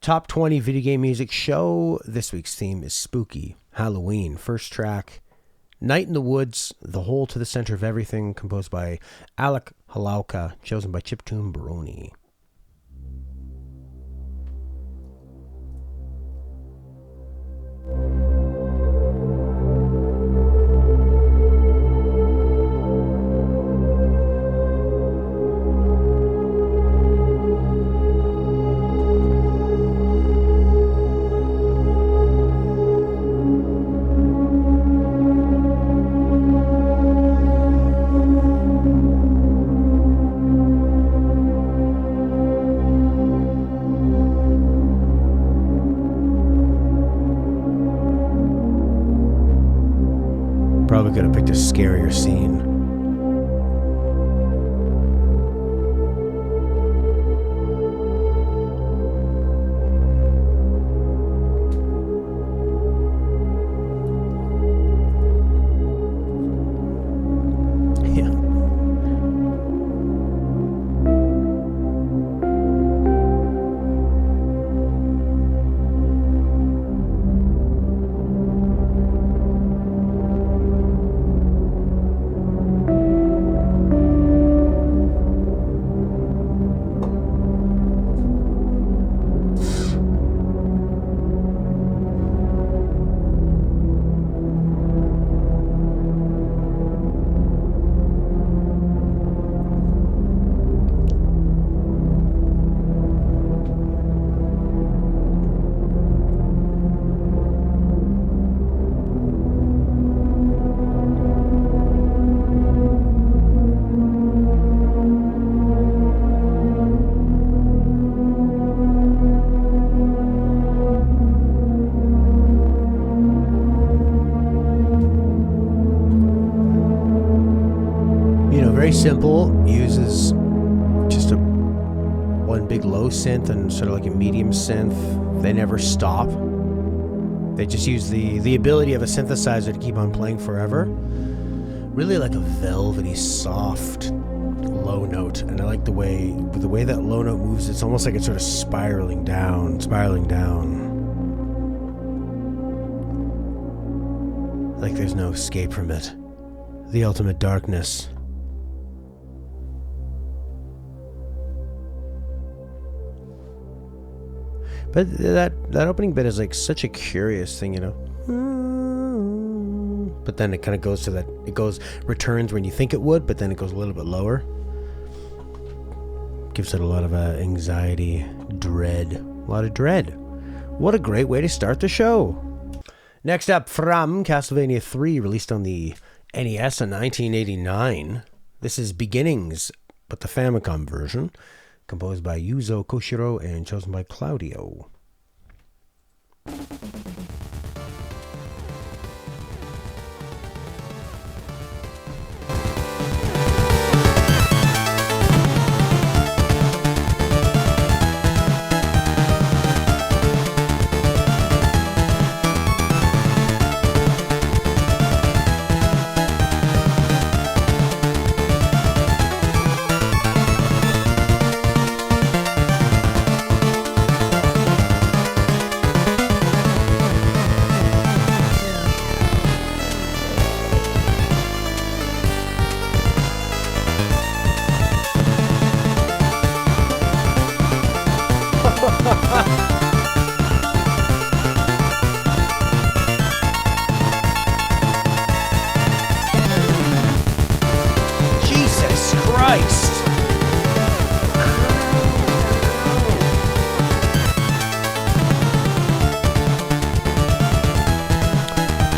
Top 20 video game music show. This week's theme is spooky, Halloween. First track, Night in the Woods, The Hole to the Center of Everything, composed by Alec, Holowka, chosen by Chiptune, Brony. Probably could have picked a scarier scene. Simple, uses just a one big low synth and sort of like a medium synth. They never stop. They just use the ability of a synthesizer to keep on playing forever. Really like a velvety, soft low note, and I like the way that low note moves. It's almost like it's sort of spiraling down. Like there's no escape from it. The ultimate darkness. But that opening bit is like such a curious thing, you know. But then it kind of goes to that, returns when you think it would, but then it goes a little bit lower. Gives it a lot of anxiety, dread. A lot of dread. What a great way to start the show. Next up from Castlevania 3, released on the NES in 1989. This is Beginnings, but the Famicom version. Composed by Yuzo, Koshiro, and chosen by Claudio.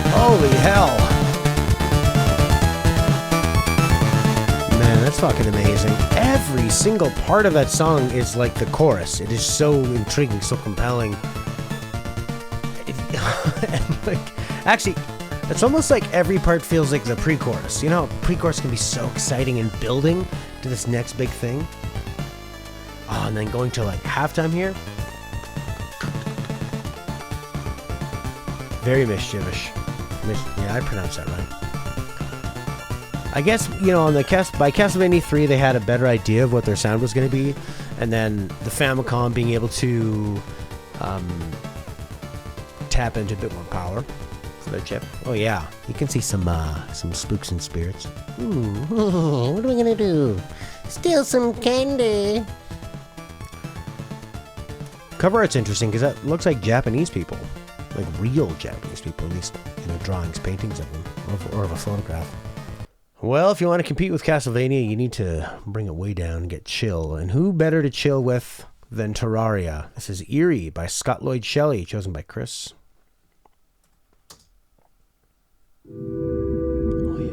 Holy hell. Man, that's fucking amazing. Every single part of that song is like the chorus. It is so intriguing, so compelling. Actually, it's almost like every part feels like the pre-chorus. You know, pre-chorus can be so exciting and building to this next big thing. Oh, and then going to like halftime here. Very mischievous. Yeah, I pronounced that right. I guess, you know, by Castlevania 3, they had a better idea of what their sound was going to be. And then the Famicom being able to tap into a bit more power for their chip. Oh yeah, you can see some spooks and spirits. What are we gonna do? Steal some candy. Cover art's interesting because that looks like Japanese people, like real Japanese people, at least drawings, paintings of them, or of a photograph. Well, if you want to compete with Castlevania, you need to bring it way down and get chill. And who better to chill with than Terraria? This is Eerie by Scott Lloyd Shelly, chosen by Kris. Oh, yeah.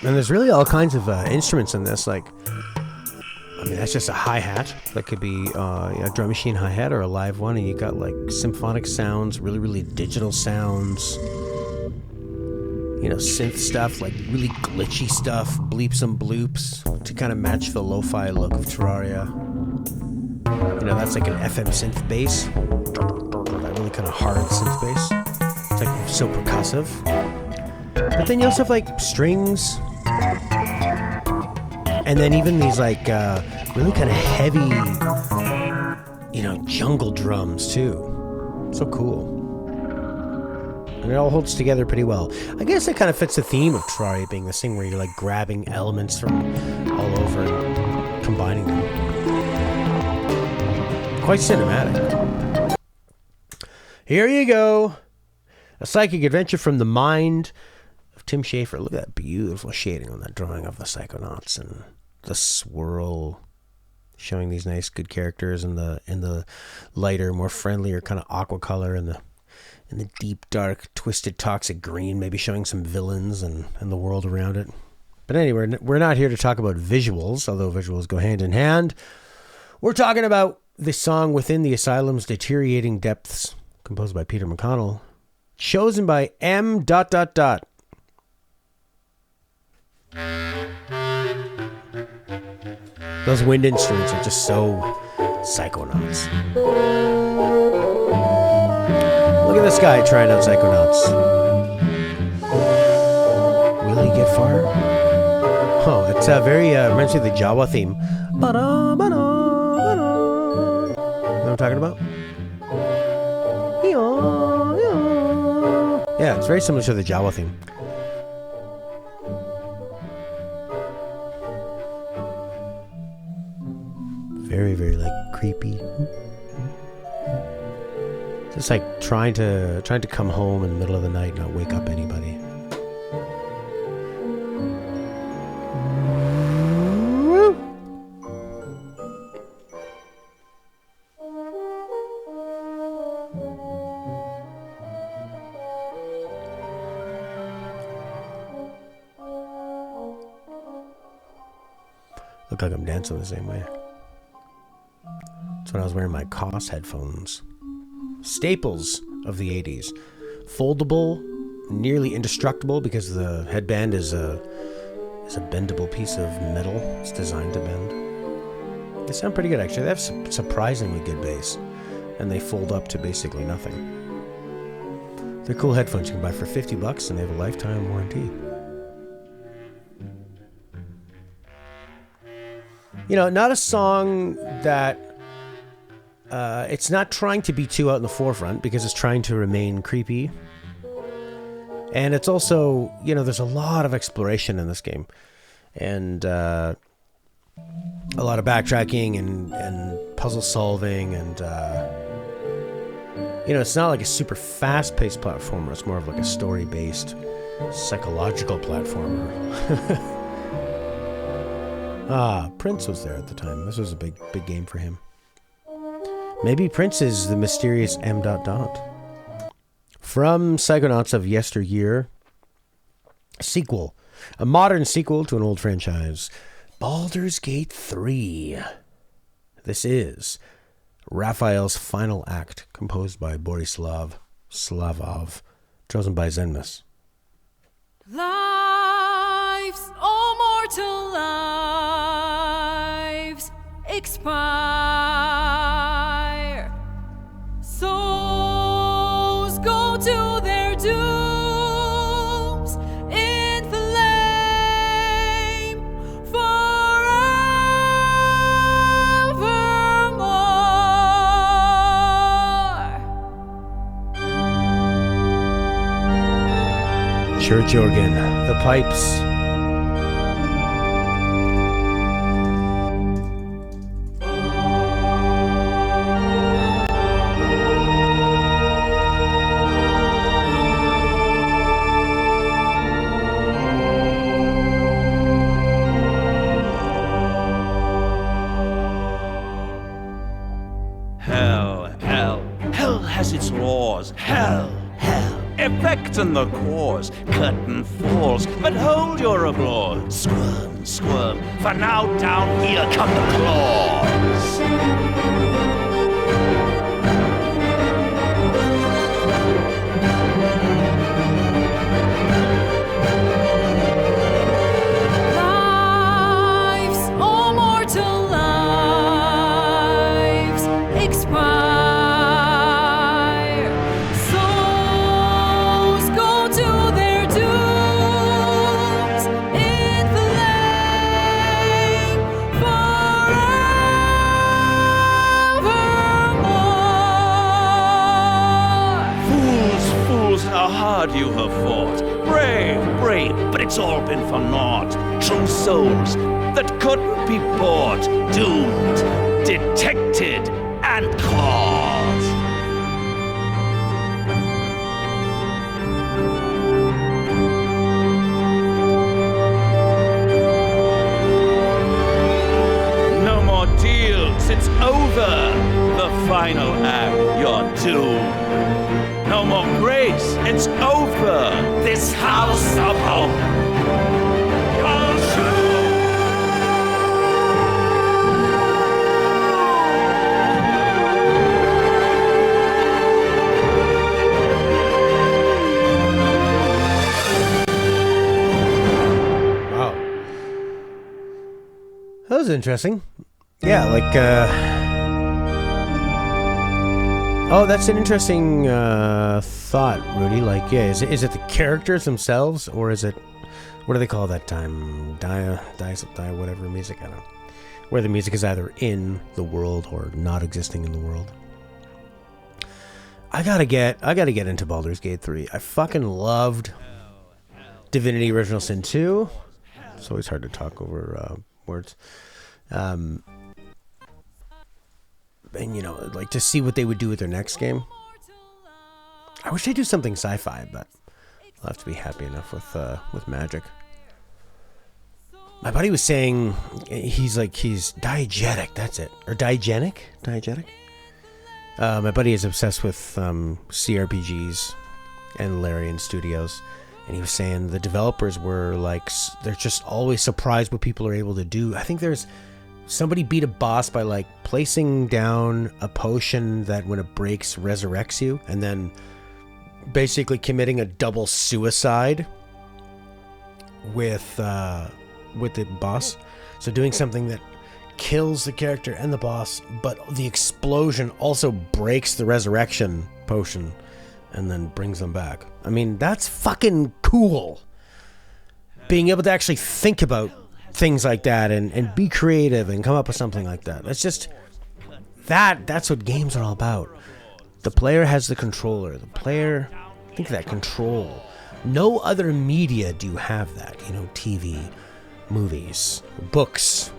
And there's really all kinds of instruments in this. Like, I mean, that's just a hi-hat. That could be a drum machine hi-hat or a live one. And you got like symphonic sounds, really, really digital sounds. Synth stuff, like really glitchy stuff, bleeps and bloops to kind of match the lo-fi look of Terraria. That's like an FM synth bass. That really kind of hard synth bass. It's like so percussive. But then you also have like strings. And then even these like really kind of heavy, jungle drums too. So cool. And it all holds together pretty well. I guess it kind of fits the theme of Terraria being this thing where you're like grabbing elements from all over and combining them. Quite cinematic. Here you go. A psychic adventure from the mind of Tim Schafer. Look at that beautiful shading on that drawing of the Psychonauts and the swirl showing these nice good characters in the lighter, more friendlier kind of aqua color and the deep, dark, twisted, toxic green, maybe showing some villains and the world around it. But anyway, we're not here to talk about visuals, although visuals go hand in hand. We're talking about the song Within the Asylum's Deteriorating Depths, composed by Peter McConnell, chosen by M. Those wind instruments are just so Psychonauts. Look at this guy trying out Psychonauts. Will he get far? Oh, it's very reminds me of the Jawa theme. Ba-da, ba-da, ba-da. You know what I'm talking about? Yeah, it's very similar to the Jawa theme. Very, very like creepy. Just like trying to come home in the middle of the night and not wake up anybody. Look like I'm dancing the same way. That's when I was wearing my Koss headphones. Staples of the 80s. Foldable, nearly indestructible because the headband is a bendable piece of metal. It's designed to bend. They sound pretty good actually. They have surprisingly good bass. And they fold up to basically nothing. They're cool headphones you can buy for $50 and they have a lifetime warranty. Not a song that it's not trying to be too out in the forefront because it's trying to remain creepy. And it's also, there's a lot of exploration in this game. and a lot of backtracking and puzzle solving, and it's not like a super fast-paced platformer. It's more of like a story-based psychological platformer. Prince was there at the time. This was a big game for him. Maybe Prince is the mysterious M. From Psychonauts of yesteryear, a modern sequel to an old franchise, Baldur's Gate 3. This is Raphael's final act, composed by Borislav, Slavov, chosen by Xemnas. Lives, oh mortal lives, expire. Souls go to their dooms in flame forevermore. Church organ, the pipes. Hell has its laws. Hell. Effect and the cause. Curtain falls, but hold your applause. Squirm, for now down here come the claws. Lives, oh mortal lives, expire. Souls go to their dooms in flame forevermore. Fools, how hard you have fought. Brave, but it's all been for naught. True souls that couldn't be bought. Doomed, detected, and caught. No more deals, it's over. The final act, you're doomed. No more grace, it's over. This house of hope, you're Wow. That was interesting. Yeah, oh, that's an interesting thought, Rudi. Is it the characters themselves, or is it, what do they call that time? Dia, whatever music, I don't know. Where the music is either in the world or not existing in the world. I gotta get into Baldur's Gate 3. I fucking loved Divinity Original Sin 2. It's always hard to talk over words. And to see what they would do with their next game. I wish they'd do something sci-fi, but I'll have to be happy enough with magic. My buddy was saying he's diegetic, that's it. Or diegetic? My buddy is obsessed with CRPGs and Larian Studios. And he was saying the developers were they're just always surprised what people are able to do. I think somebody beat a boss by placing down a potion that when it breaks resurrects you, and then basically committing a double suicide with the boss. So doing something that kills the character and the boss, but the explosion also breaks the resurrection potion and then brings them back. I mean, that's fucking cool. Being able to actually think about things like that and be creative and come up with something like that. That's what games are all about. The player has the controller. The player, think of that control. No other media do have that. TV, movies, books,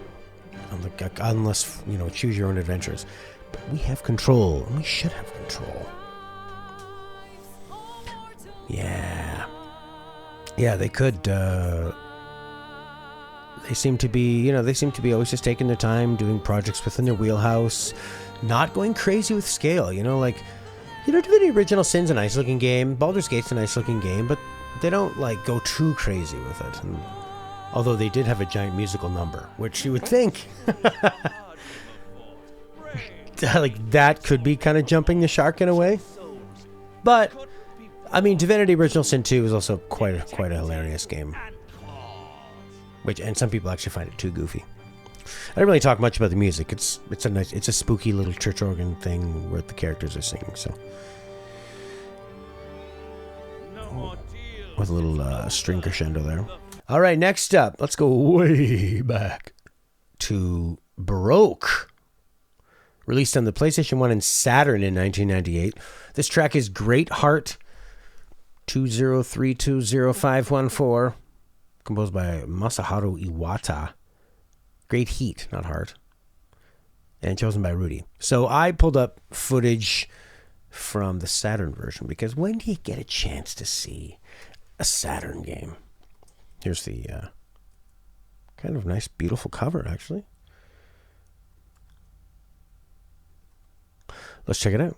unless, choose your own adventures. But we have control, and we should have control. Yeah. Yeah, they could, they seem to be always just taking their time, doing projects within their wheelhouse, not going crazy with scale, Divinity Original Sin's a nice looking game, Baldur's Gate's a nice looking game, but they don't, go too crazy with it. And, although they did have a giant musical number, which you would think, that could be kind of jumping the shark in a way. But, Divinity Original Sin 2 is also quite a hilarious game. And some people actually find it too goofy. I don't really talk much about the music. It's a spooky little church organ thing where the characters are singing. So, with a little string crescendo there. All right, next up, let's go way back to Baroque. Released on the PlayStation 1 and Saturn in 1998. This track is Great Heart 203200514, composed by Masaharu Iwata. Great Heat, not Heart. And chosen by Rudi. So I pulled up footage from the Saturn version, because when do you get a chance to see a Saturn game? Here's the kind of nice, beautiful cover, actually. Let's check it out.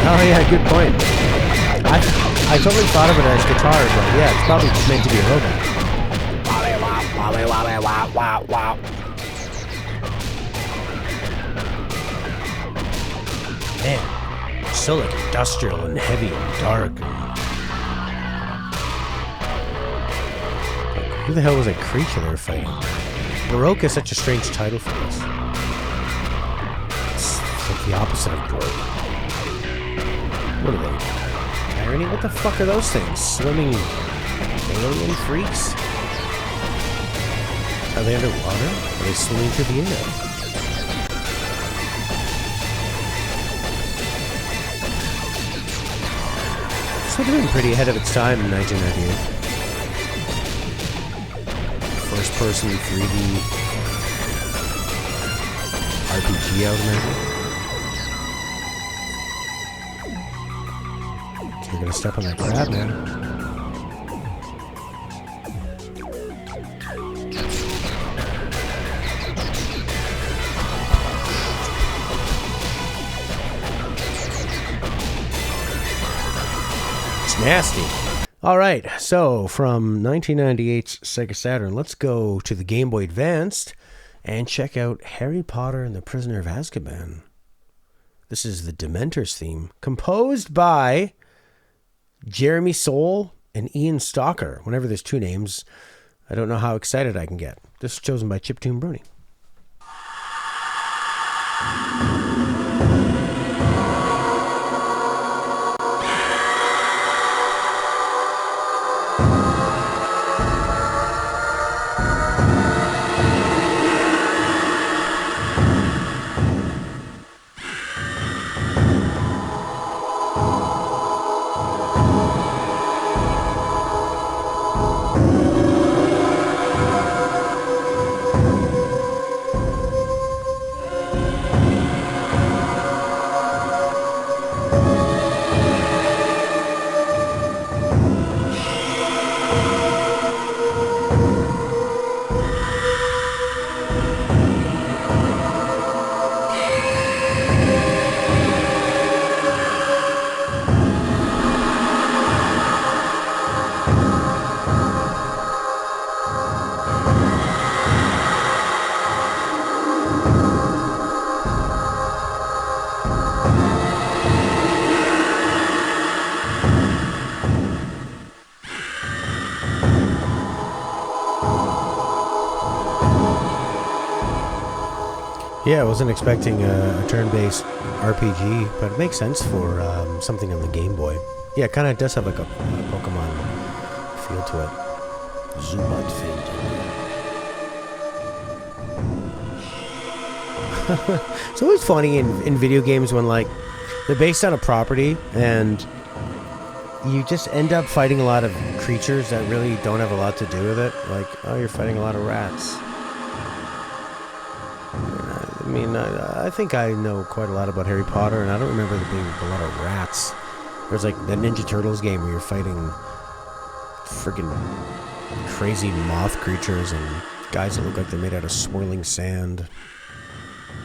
Oh yeah, good point. I totally thought of it as guitar, but yeah, it's probably just meant to be a robot. Man, so industrial and heavy and dark. Who the hell was that creature they were fighting? Baroque is such a strange title for this. It's like the opposite of Baroque. What are they? Irony? What the fuck are those things? Swimming alien freaks? Are they underwater? Are they swimming through the air? This would have been pretty ahead of its time in 1998. First person 3D RPG, I would imagine. You're gonna step on that crab, man. It's nasty. All right, so from 1998's Sega Saturn, let's go to the Game Boy Advanced and check out Harry Potter and the Prisoner of Azkaban. This is the Dementor's theme, composed by Jeremy Soule and Ian Stalker. Whenever there's two names, I don't know how excited I can get. This is chosen by Chiptune Brony. Yeah, I wasn't expecting a turn-based RPG, but it makes sense for something on the Game Boy. Yeah, it kind of does have like a Pokemon feel to it. Zubat Fit. It's always funny in video games when like they're based on a property and you just end up fighting a lot of creatures that really don't have a lot to do with it. Like, oh, you're fighting a lot of rats. I mean, I think I know quite a lot about Harry Potter, and I don't remember there being a lot of rats. There's like the Ninja Turtles game where you're fighting freaking crazy moth creatures and guys that look like they're made out of swirling sand.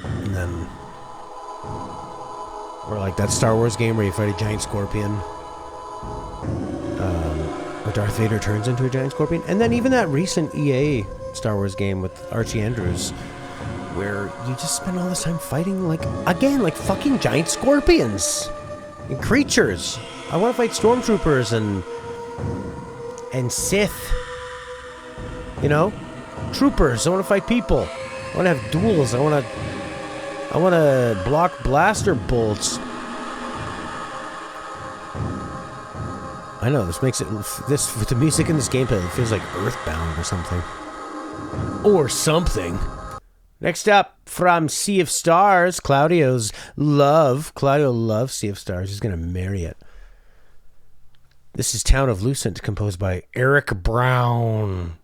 And then, or like that Star Wars game where you fight a giant scorpion. Where Darth Vader turns into a giant scorpion. And then even that recent EA Star Wars game with Archie Andrews, where you just spend all this time fighting, like, again, like fucking giant scorpions and creatures. I want to fight stormtroopers and Sith. You know? Troopers. I want to fight people. I want to have duels. I want to block blaster bolts. I know, this makes it, with the music in this gameplay, it feels like Earthbound or something. Or something. Next up, from Sea of Stars, Claudio loves Sea of Stars. He's going to marry it. This is Town of Lucent, composed by Eric Brown.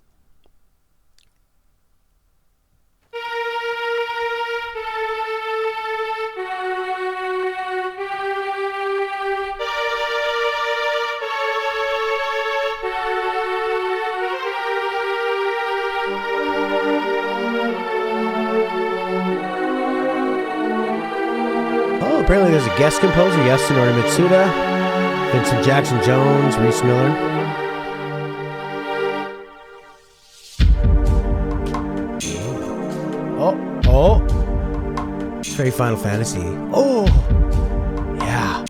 Apparently there's a guest composer, Yasunori Mitsuda, Vincent Jackson Jones, Reese Miller. Oh. It's very Final Fantasy. Oh. Yeah.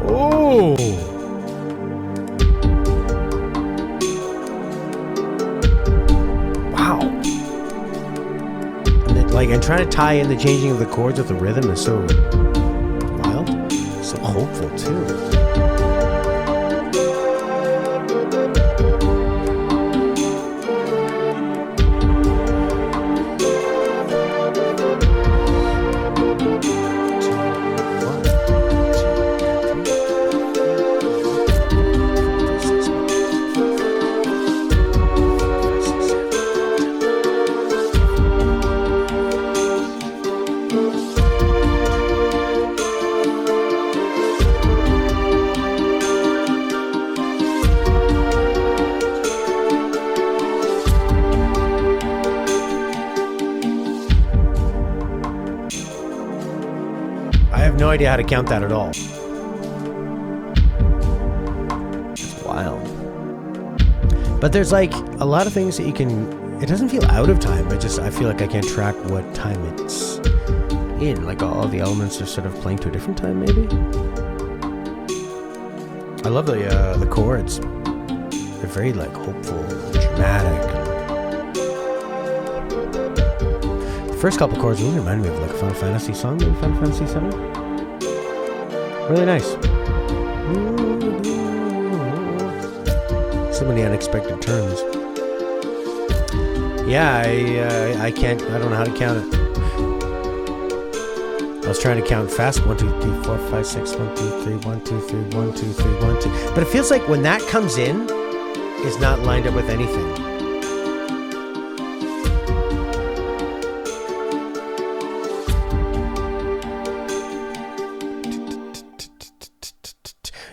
Oh. Wow. And trying to tie in the changing of the chords with the rhythm is so wild, so hopeful too. No idea how to count that at all. It's wild. But there's like a lot of things that you can, it doesn't feel out of time, but just I feel like I can't track what time it's in. Like all the elements are sort of playing to a different time maybe. I love the chords. They're very like hopeful, dramatic. The first couple chords really remind me of like a Final Fantasy song, maybe Final Fantasy 7. Really nice. So many unexpected turns. Yeah, I don't know how to count it. I was trying to count fast. 1, 2, 3, 4, 5, 6, 1, 2, 3, 1, 2, 3, 1, 2, 3, 1, 2. But it feels like when that comes in, it's not lined up with anything.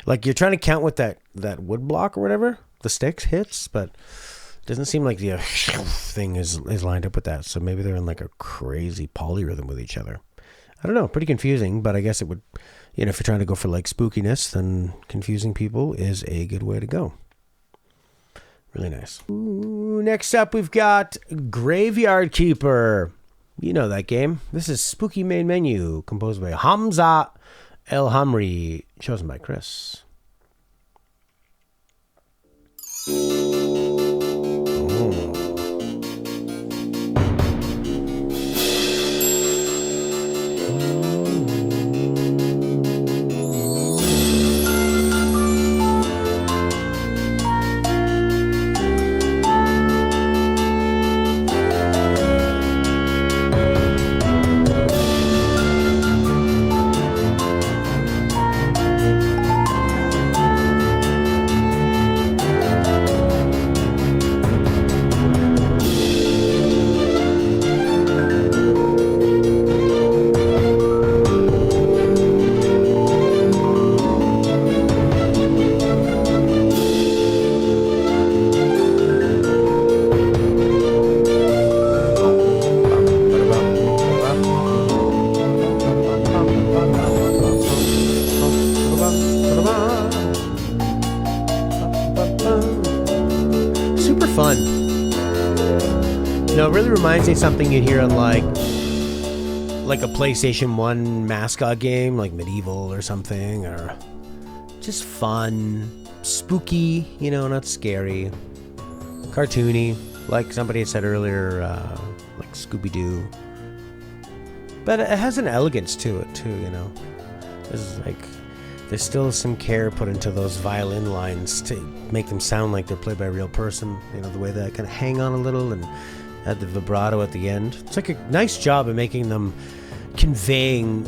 Like you're trying to count with that wood block or whatever, the sticks hits, but it doesn't seem like the thing is lined up with that. So maybe they're in like a crazy polyrhythm with each other. I don't know, pretty confusing, but I guess it would, if you're trying to go for like spookiness, then confusing people is a good way to go. Really nice. Ooh, next up, we've got Graveyard Keeper. You know that game. This is Spooky Main Menu, composed by Hamza El Hamri, chosen by Kris. No, it really reminds me of something you'd hear on like a PlayStation 1 mascot game, like Medieval or something, or just fun, spooky, you know, not scary, cartoony, like somebody had said earlier, like Scooby-Doo. But it has an elegance to it too, you know. There's still some care put into those violin lines to make them sound like they're played by a real person. You know, the way that kind of hang on a little and add the vibrato at the end. It's like a nice job of making them conveying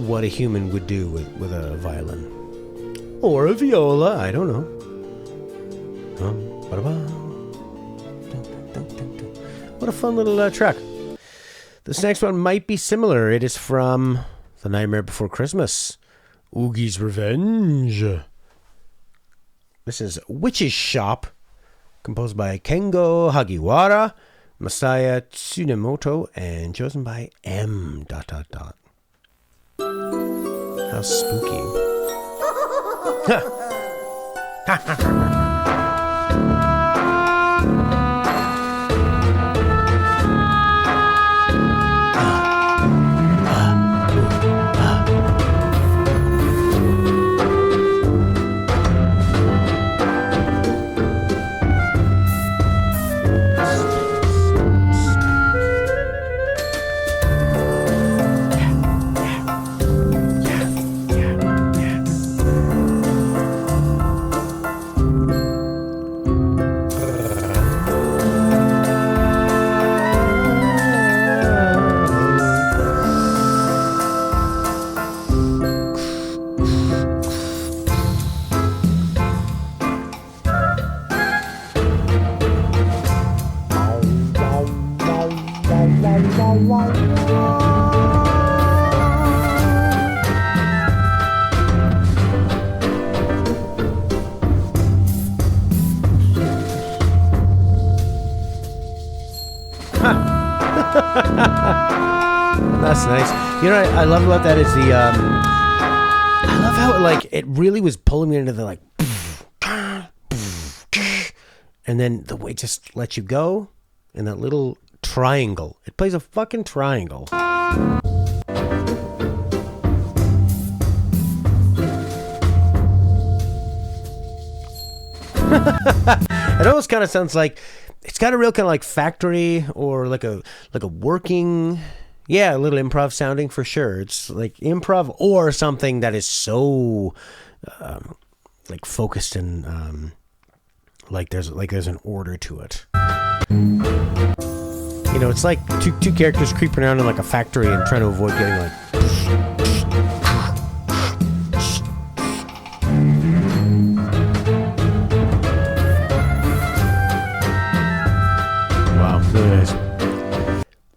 what a human would do with a violin. Or a viola, I don't know. What a fun little track. This next one might be similar. It is from The Nightmare Before Christmas, Oogie's Revenge. This is Witch's Shop, composed by Kengo Hagiwara, Masaya Tsunemoto, and chosen by M. How spooky. That's nice. You know what I love about that is the I love how it really was pulling me into the like, and then the way it just lets you go in that little triangle. It plays a fucking triangle. It almost kind of sounds like it's got a real kind of like factory or like a working, yeah, a little improv sounding for sure. It's like improv or something that is so like focused and like there's an order to it. You know, it's like two characters creeping around in like a factory and trying to avoid getting like.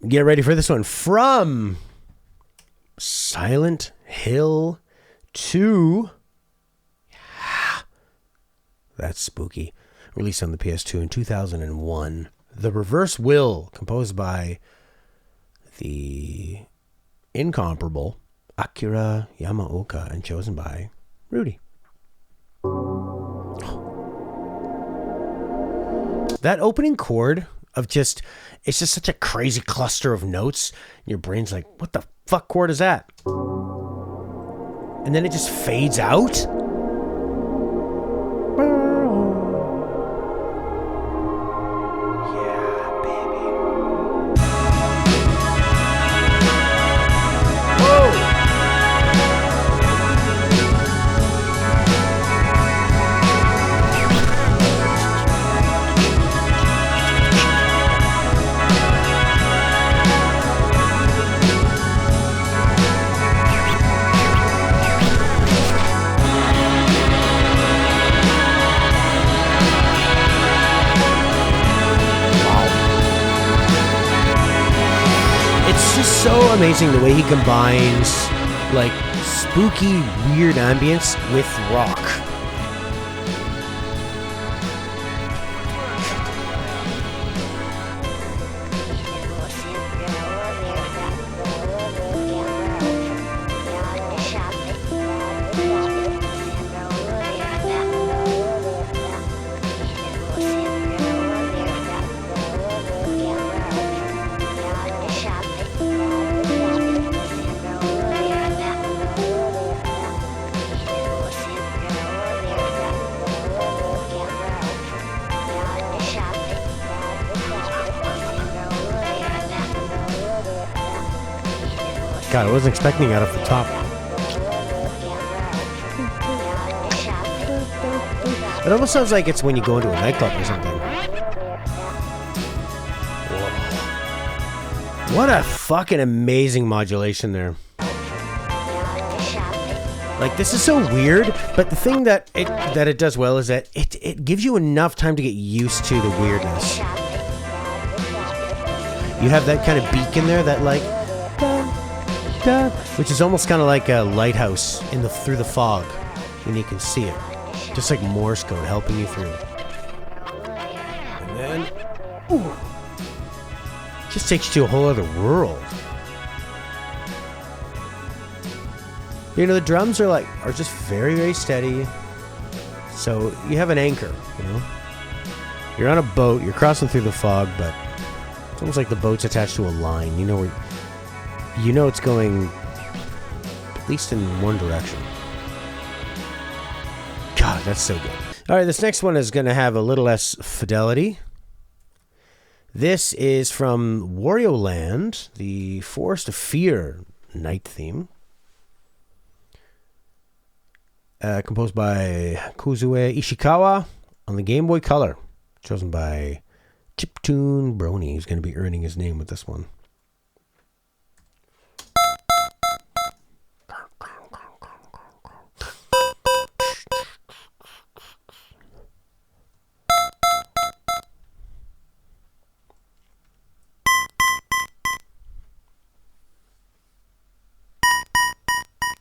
Get ready for this one. From Silent Hill 2. Yeah, that's spooky. Released on the PS2 in 2001. The Reverse Will, composed by the incomparable Akira Yamaoka and chosen by Rudi. That opening chord of just, it's just such a crazy cluster of notes. Your brain's like, what the fuck chord is that? And then it just fades out. Yeah, baby. Whoa! So amazing the way he combines like spooky, weird ambience with rock. God, I wasn't expecting that off the top. It almost sounds like it's when you go into a nightclub or something. Whoa. What a fucking amazing modulation there. Like, this is so weird, but the thing that it does well is that it gives you enough time to get used to the weirdness. You have that kind of beak in there that, like, which is almost kind of like a lighthouse through the fog, and you can see it. Just like Morse code helping you through. And then, just takes you to a whole other world. You know, the drums are just very, very steady. So you have an anchor, you know? You're on a boat, you're crossing through the fog, but it's almost like the boat's attached to a line. You know it's going at least in one direction. God, that's so good. All right, this next one is going to have a little less fidelity. This is from Wario Land, the Forest of Fear night theme. Composed by Kozue Ishikawa on the Game Boy Color. Chosen by Chiptune Brony. He's going to be earning his name with this one.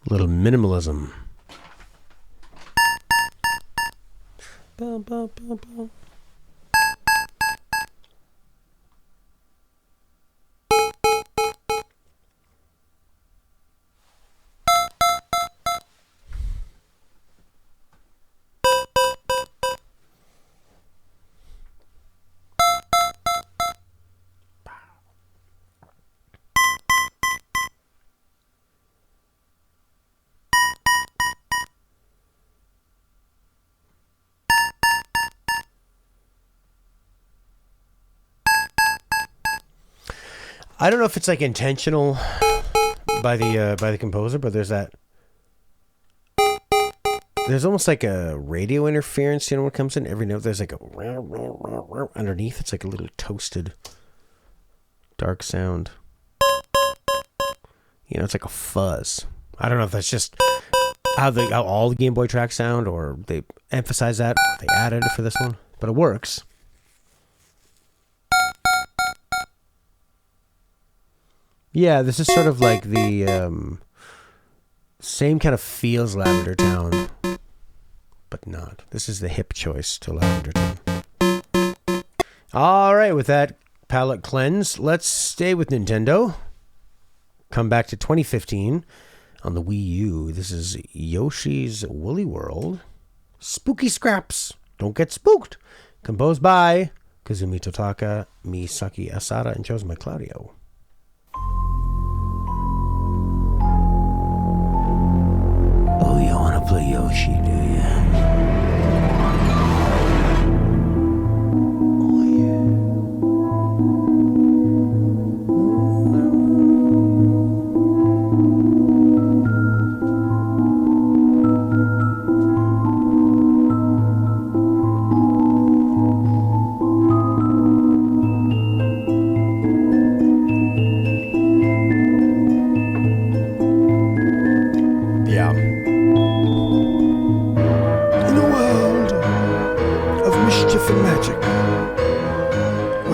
Little minimalism. Bum, bum, bum, bum. I don't know if it's like intentional by the composer, but there's almost like a radio interference, you know, when it comes in every note. There's like a underneath. It's like a little toasted dark sound. You know, it's like a fuzz. I don't know if that's just how all the Game Boy tracks sound, or they emphasize that, they added it for this one, but it works. Yeah, this is sort of like the same kind of feels Lavender Town, but not. This is the hip choice to Lavender Town. All right, with that palette cleanse, let's stay with Nintendo. Come back to 2015 on the Wii U. This is Yoshi's Woolly World. Spooky Scraps. Don't get spooked. Composed by Kazumi Totaka, Misaki Asada, and chosen by Claudio. Oh, you want to play Yoshi, do you? Oh, yeah.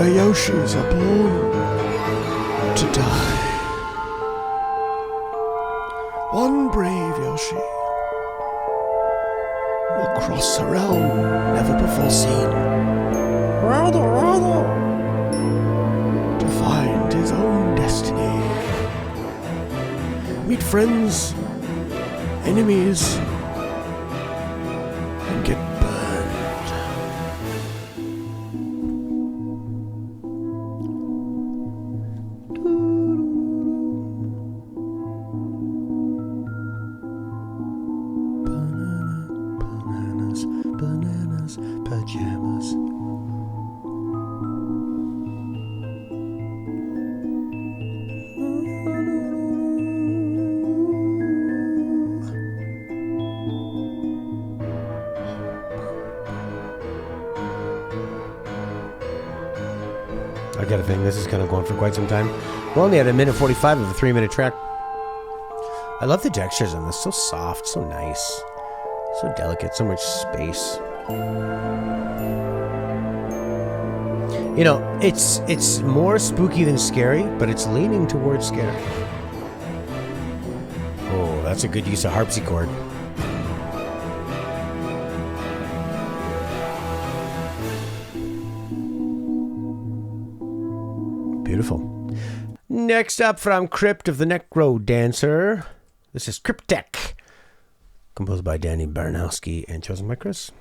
Yoshis are born to die. One brave Yoshi will cross a realm never before seen. To find his own destiny. Meet friends, enemies, and get I got a thing. This is kind of going for quite some time. We're only at 1:45 of a 3-minute track. I love the textures on this. So soft, so nice, so delicate, so much space. You know, it's more spooky than scary, but it's leaning towards scary. Oh, that's a good use of harpsichord. Beautiful. Next up from Crypt of the Necro Dancer. This is Cryptek, composed by Danny Baranowski and chosen by Chris.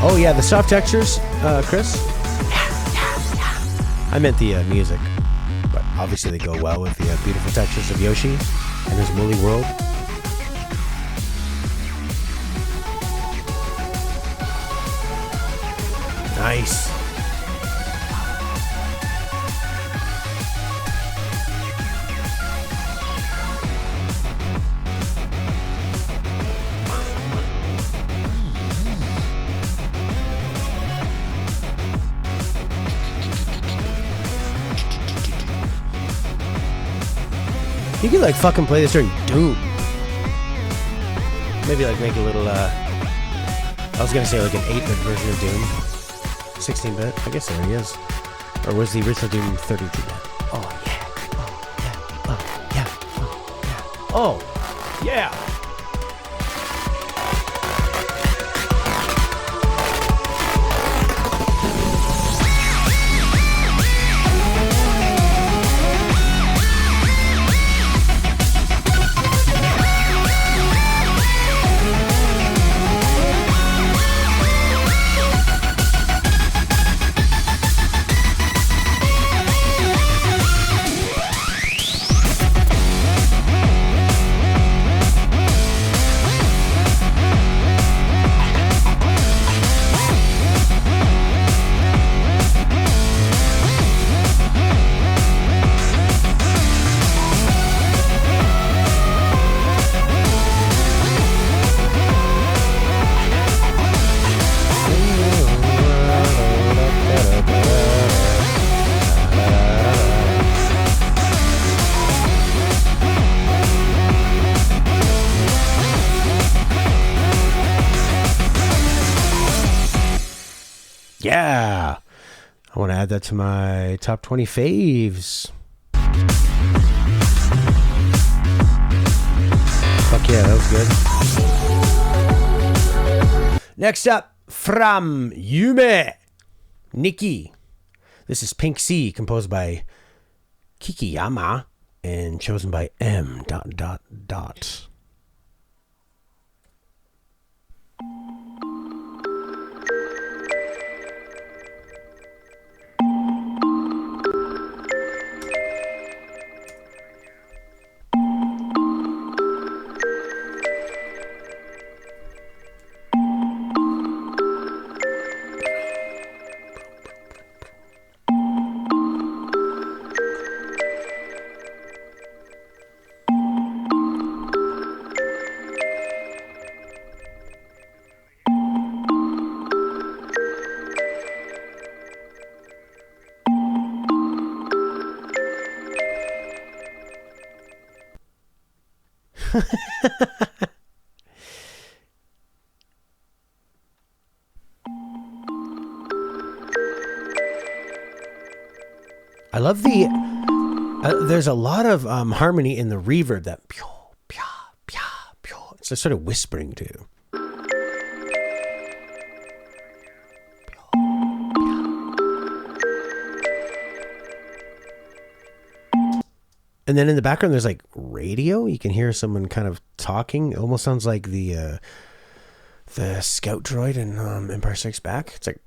Oh yeah, the soft textures, Chris? I meant the music, but obviously they go well with the beautiful textures of Yoshi and his woolly world. Nice. You could like fucking play this during Doom. Maybe like make a little I was gonna say like an 8-bit version of Doom. 16-bit. I guess there he is. Or was the original Doom 32-bit? Oh yeah. Oh yeah. Oh yeah. Oh yeah. Oh yeah. Yeah. I want to add that to my top 20 faves. Fuck yeah, that was good. Next up, from Yume, Nikki. This is Pink Sea, composed by Kikiyama and chosen by M. I love the there's a lot of harmony in the reverb, that pew, pew, pew, pew. It's a sort of whispering too. And then in the background, there's like radio. You can hear someone kind of talking. It almost sounds like the scout droid in Empire Strikes Back. It's like...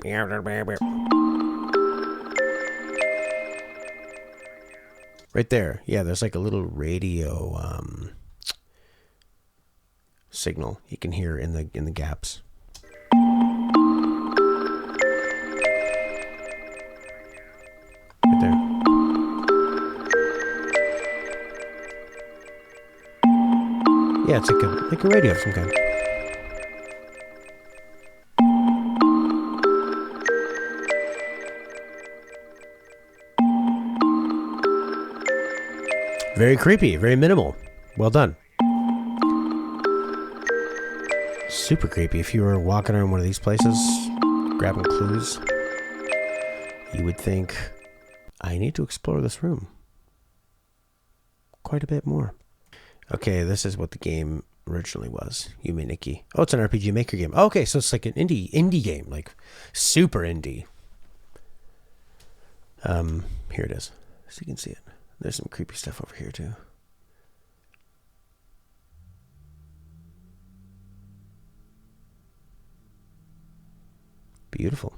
Right there. Yeah, there's like a little radio signal you can hear in the gaps. Right there. Yeah, it's like a radio of some kind. Very creepy, very minimal. Well done. Super creepy. If you were walking around one of these places, grabbing clues, you would think, I need to explore this room quite a bit more. Okay, this is what the game originally was. Yume Nikki. Oh, it's an RPG Maker game. Oh, okay, so it's like an indie game, like super indie. Here it is, so you can see it. There's some creepy stuff over here too. Beautiful.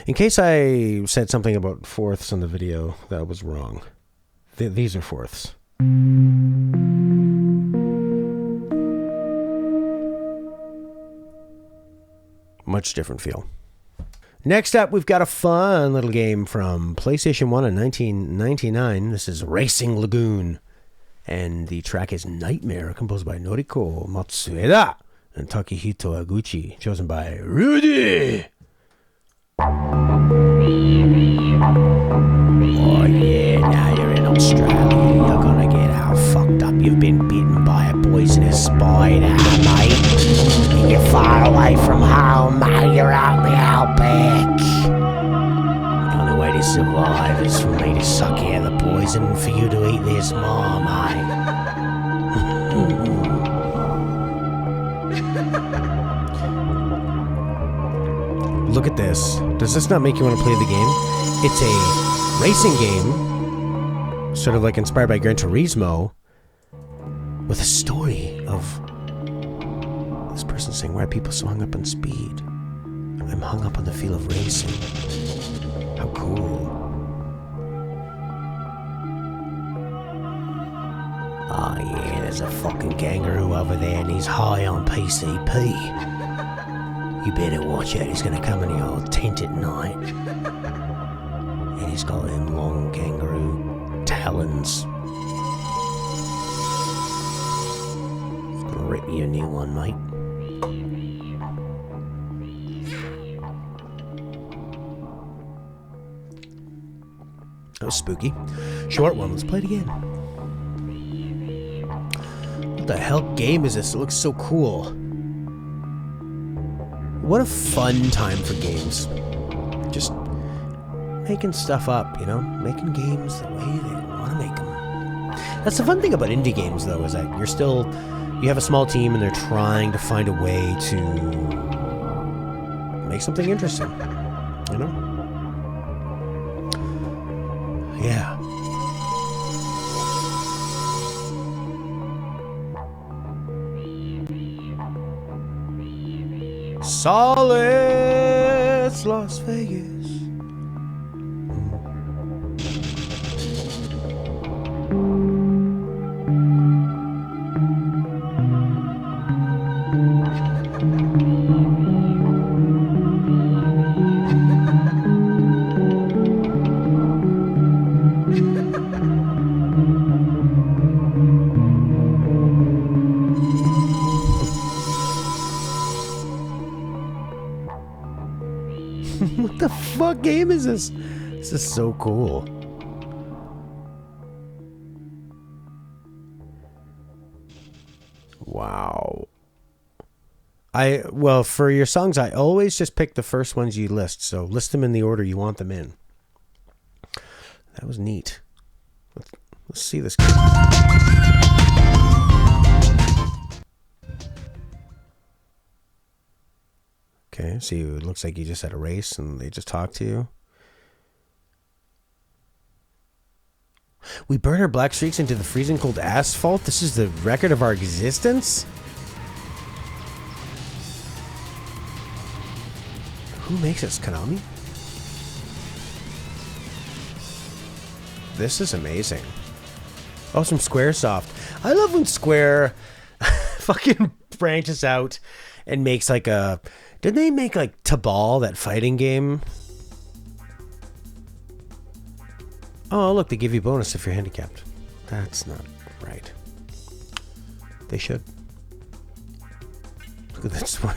In case I said something about fourths on the video that was wrong, these are fourths. Much different feel. Next up, we've got a fun little game from PlayStation 1 in 1999. This is Racing Lagoon. And the track is Nightmare, composed by Noriko Matsueda and Takehito Aguchi, chosen by Rudi. Oh yeah, now you're in Australia. You're gonna get how fucked up. You've been bitten by a poisonous spider, mate. And you're far away from home, mate. You're out in the outback. The only way to survive is for me to suck out the poison and for you to eat this more, mate. Look at this. Does this not make you want to play the game? It's a racing game, sort of like inspired by Gran Turismo, with a story of this person saying, why are people so hung up on speed? I'm hung up on the feel of racing. How cool. Oh yeah, there's a fucking kangaroo over there and he's high on PCP. You better watch out, he's gonna come in your tent at night. And he's got them long kangaroo talons. He's gonna rip you a new one, mate. That was spooky. Short one, let's play it again. What the hell game is this? It looks so cool. What a fun time for games. Just making stuff up, you know? Making games the way they want to make them. That's the fun thing about indie games, though, is that you have a small team and they're trying to find a way to make something interesting, you know? Yeah. Solid Las Vegas. What the fuck game is this? This is so cool. Wow. Well, for your songs, I always just pick the first ones you list. So list them in the order you want them in. That was neat. Let's see this. Okay, see, it looks like you just had a race and they just talked to you. We burn our black streaks into the freezing cold asphalt. This is the record of our existence? Who makes this, Konami? This is amazing. Oh, some Squaresoft. I love when Square fucking branches out and makes like a... Didn't they make like Tabal, that fighting game? Oh, look, they give you bonus if you're handicapped. That's not right. They should. Look at this one.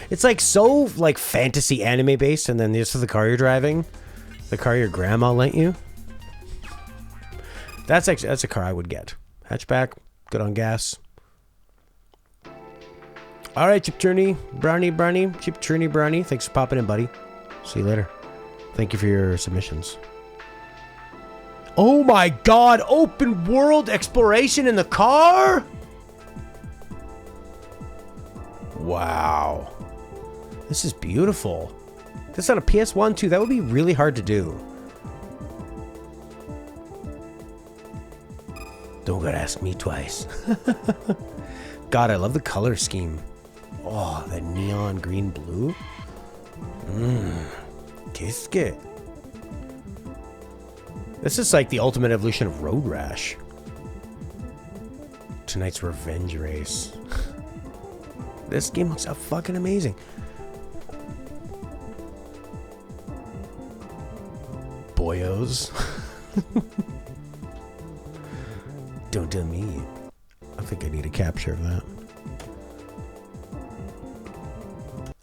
It's like so like fantasy anime based, and then this is the car you're driving. The car your grandma lent you. That's a car I would get. Hatchback, good on gas. All right, Chiptune, Brony, Chiptune, Brony. Thanks for popping in, buddy. See you later. Thank you for your submissions. Oh my God! Open world exploration in the car? Wow. This is beautiful. This on a PS1 too. That would be really hard to do. Don't gotta ask me twice. God, I love the color scheme. Oh, that neon green blue. Qu'est-ce que? This is like the ultimate evolution of Road Rash. Tonight's revenge race. This game looks fucking amazing. Boyos. Don't tell me. I think I need a capture of that.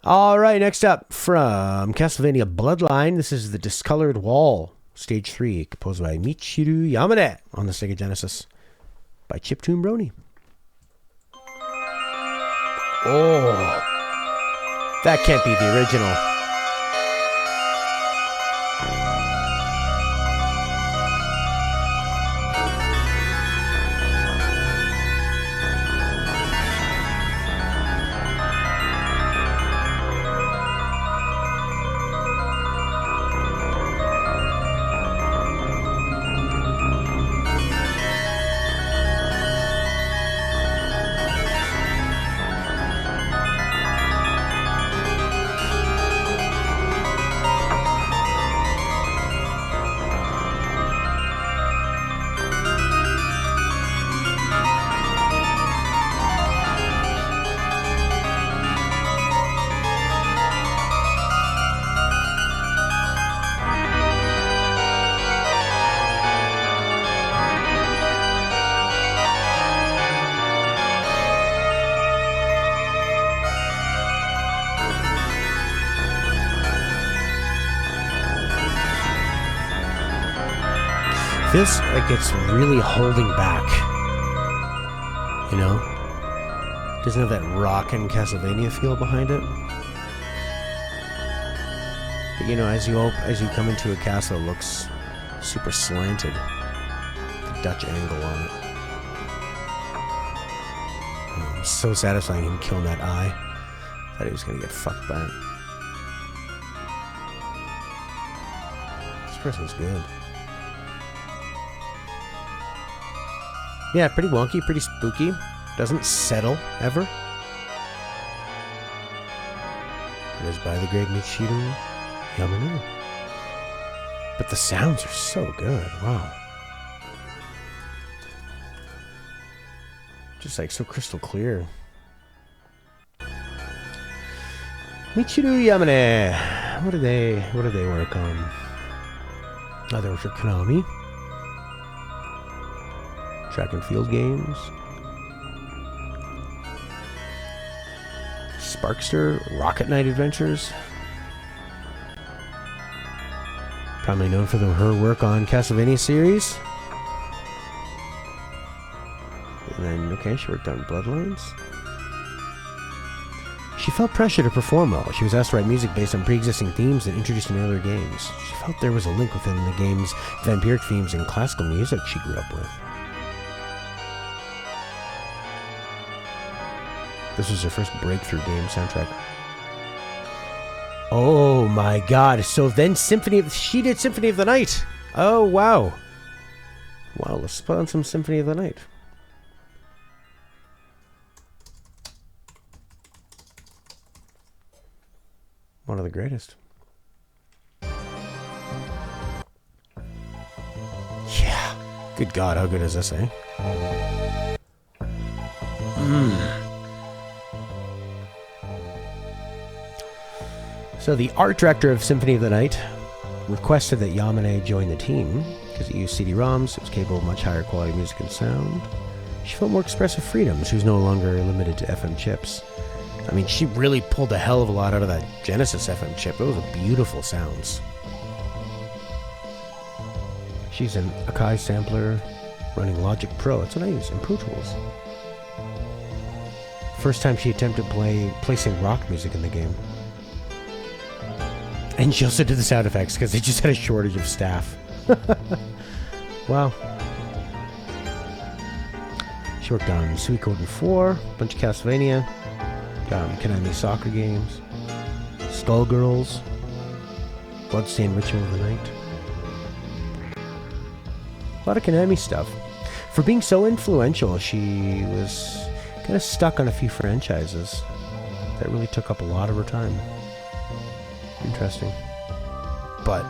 All right, next up from Castlevania Bloodline, this is the Discolored Wall, Stage 3, composed by Michiru Yamane on the Sega Genesis by Chiptune Brony. Oh, that can't be the original. Feels like it's really holding back. You know? Doesn't have that rockin' Castlevania feel behind it. But you know, as you come into a castle, it looks super slanted. The Dutch angle on it. Oh, so satisfying him killing that eye. Thought he was gonna get fucked by it. This person's good. Yeah, pretty wonky, pretty spooky. Doesn't settle, ever. It is by the great Michiru Yamane. But the sounds are so good, wow. Just like so crystal clear. Michiru Yamane. What do they work on? Oh, they work for Konami. Track and field games. Sparkster, Rocket Knight Adventures. Primarily known for her work on Castlevania series. And then, okay, she worked on Bloodlines. She felt pressure to perform well. She was asked to write music based on pre-existing themes and introduced in earlier games. She felt there was a link within the game's vampiric themes and classical music she grew up with. This was her first breakthrough game soundtrack. Oh my god. So then she did Symphony of the Night. Oh wow. Wow, let's put on some Symphony of the Night. One of the greatest. Yeah. Good God, how good is this, eh? So the art director of Symphony of the Night requested that Yamane join the team because it used CD-ROMs, it was capable of much higher quality music and sound. She felt more expressive freedom. She was no longer limited to FM chips. I mean, she really pulled a hell of a lot out of that Genesis FM chip. Those are beautiful sounds. She's an Akai sampler running Logic Pro. That's what I use in Pro Tools. First time she attempted placing rock music in the game. And she also did the sound effects because they just had a shortage of staff. Wow. She worked on Suikoden 4, a bunch of Castlevania, Konami soccer games, Skullgirls, Bloodstained Ritual of the Night. A lot of Konami stuff. For being so influential, she was kind of stuck on a few franchises. That really took up a lot of her time. Interesting. But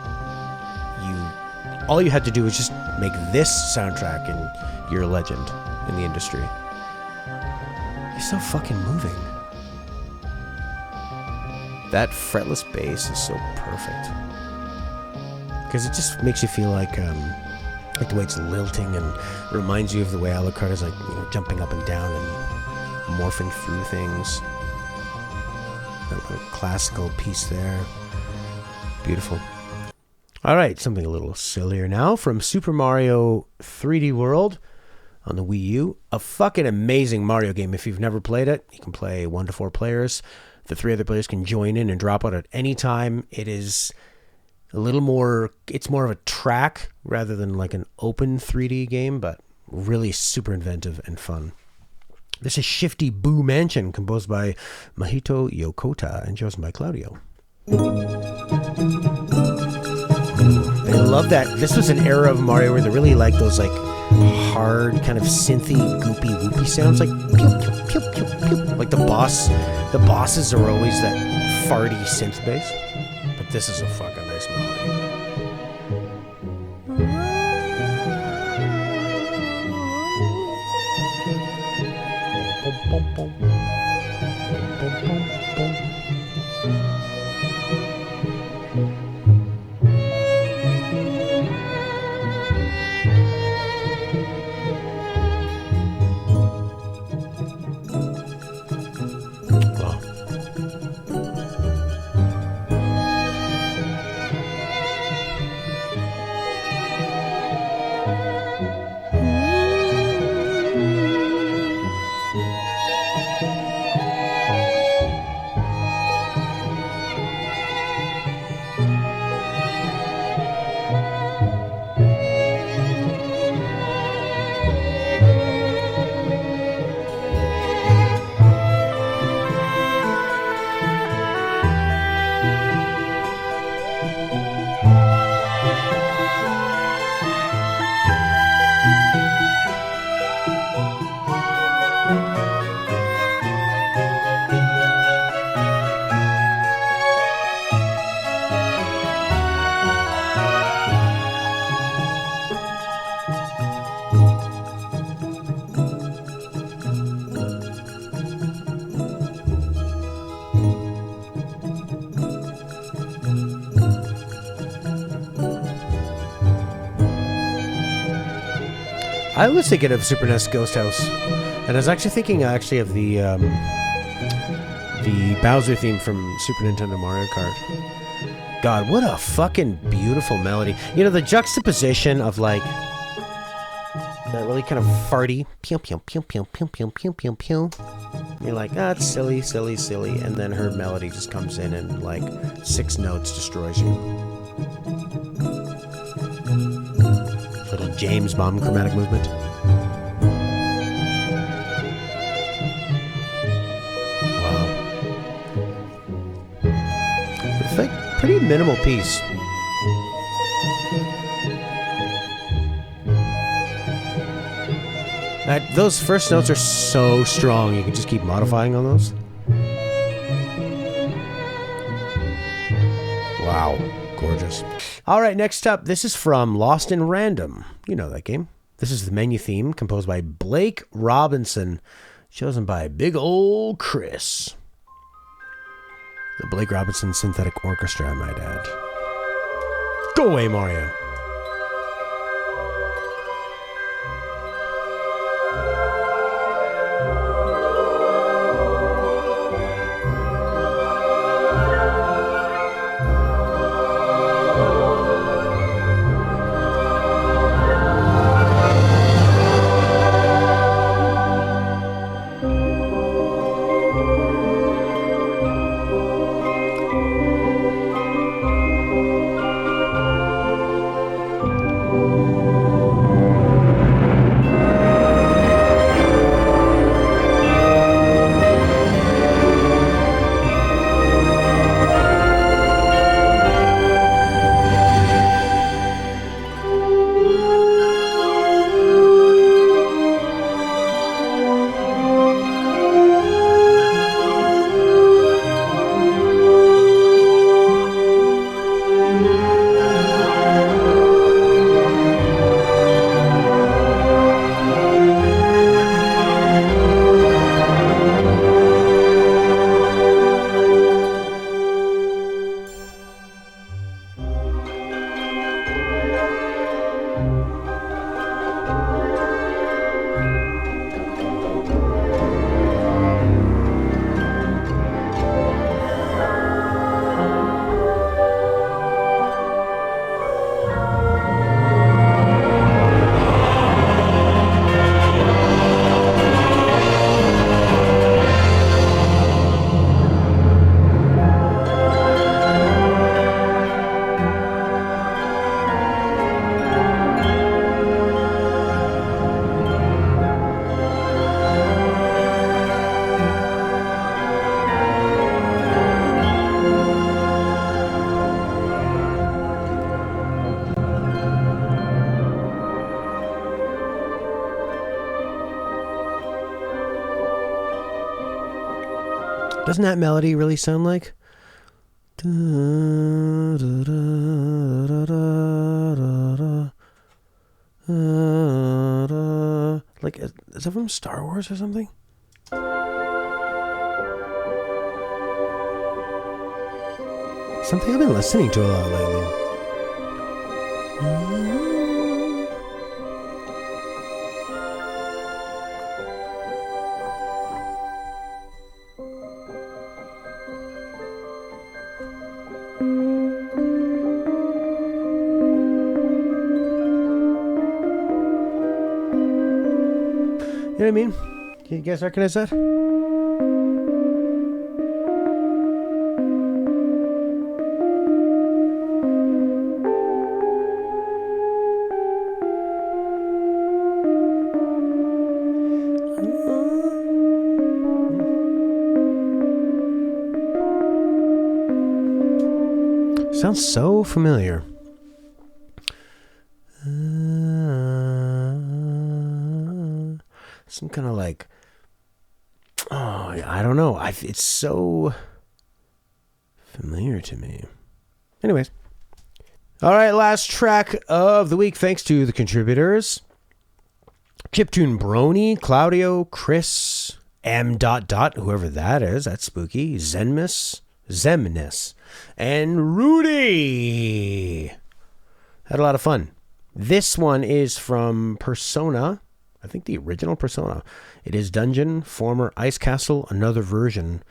all you had to do was just make this soundtrack and you're a legend in the industry. It's so fucking moving. That fretless bass is so perfect. Because it just makes you feel like the way it's lilting and reminds you of the way Alucard is jumping up and down and morphing through things. That little classical piece there. Beautiful. Alright, something a little sillier now from Super Mario 3D World on the Wii U. A fucking amazing Mario game. If you've never played it, you can play 1 to 4 players. The 3 other players can join in and drop out at any time. It is a little more, it's more of a track rather than like an open 3D game, but really super inventive and fun. This is Shifty Boo Mansion, composed by Mahito Yokota and chosen by Claudio. They love that. This was an era of Mario where they really like those like hard kind of synthy, goopy, whoopy sounds, like pew, pew, pew, pew, pew. Like the bosses are always that farty synth bass, but this is a fucking nice melody. I was thinking of Super NES Ghost House, and I was actually thinking of the Bowser theme from Super Nintendo Mario Kart. God, what a fucking beautiful melody. You know, the juxtaposition of like that really kind of farty pew pew pew pew pew pew pew pew pew. You're like, it's silly, silly, silly, and then her melody just comes in and like 6 notes destroys you. Little James Bond chromatic movement. Wow. It's like pretty minimal piece. Those first notes are so strong, you can just keep modifying on those. Wow, gorgeous. All right, next up, this is from Lost in Random. You know that game. This is the menu theme, composed by Blake Robinson, chosen by big ol' Kris. The Blake Robinson Synthetic Orchestra, I might add. Go away, Mario. Doesn't that melody really sound like? Like, is that from Star Wars or something? Something I've been listening to a lot lately. You know what I mean? Can you guys recognize that? Sounds so familiar. Some kind of like, I don't know. It's so familiar to me. Anyways. All right, last track of the week, thanks to the contributors. Chiptune Brony, Claudio, Kris, M. Whoever that is, that's spooky. Xemnas, and Rudi. Had a lot of fun. This one is from Persona. I think the original Persona. It is Dungeon, former Ice Castle, another version.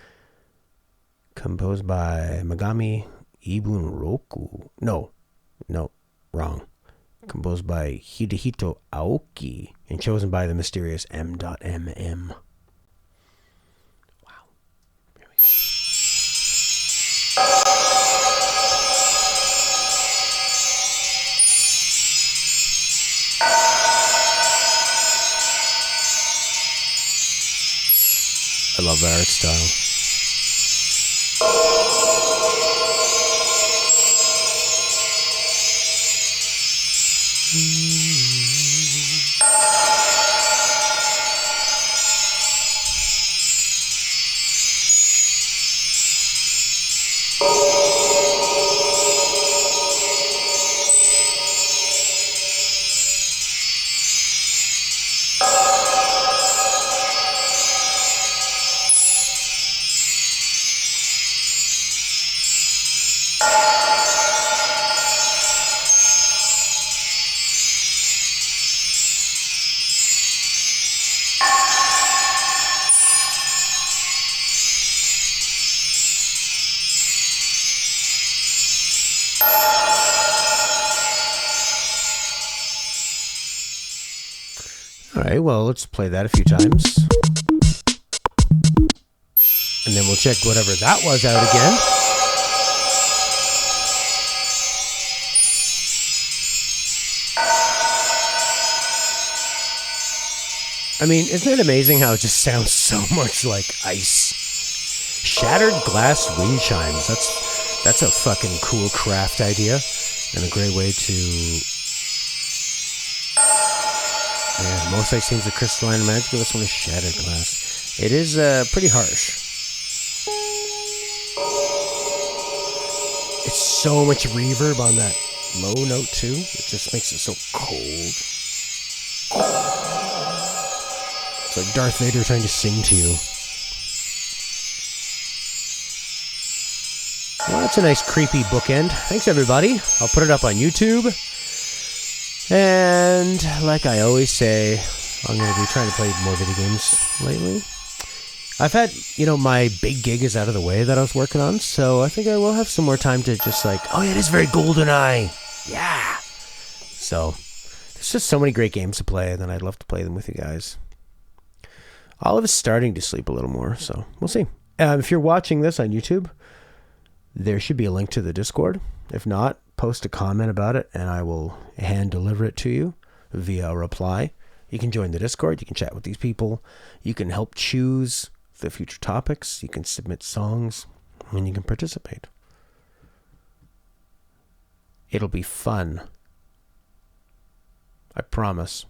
Composed by Megami Ibunroku. No, wrong. Composed by Hidehito Aoki and chosen by the mysterious M.MM. Wow. Here we go. I love the art style. All right, well, let's play that a few times. And then we'll check whatever that was out again. I mean, isn't it amazing how it just sounds so much like ice? Shattered glass wind chimes. That's a fucking cool craft idea. And a great way to... Yeah, most ice seems are crystalline and magical. This one is shattered glass. It is pretty harsh. It's so much reverb on that low note too. It just makes it so cold. It's like Darth Vader trying to sing to you. Well, that's a nice creepy bookend. Thanks everybody. I'll put it up on YouTube. And like I always say, I'm going to be trying to play more video games lately. I've had, my big gig is out of the way that I was working on, so I think I will have some more time to just oh yeah, it is very GoldenEye. Yeah. So, there's just so many great games to play, and then I'd love to play them with you guys. Olive is starting to sleep a little more, so we'll see. If you're watching this on YouTube, there should be a link to the Discord. If not, post a comment about it, and I will hand deliver it to you via a reply. You can join the Discord. You can chat with these people. You can help choose the future topics. You can submit songs, and you can participate. It'll be fun. I promise.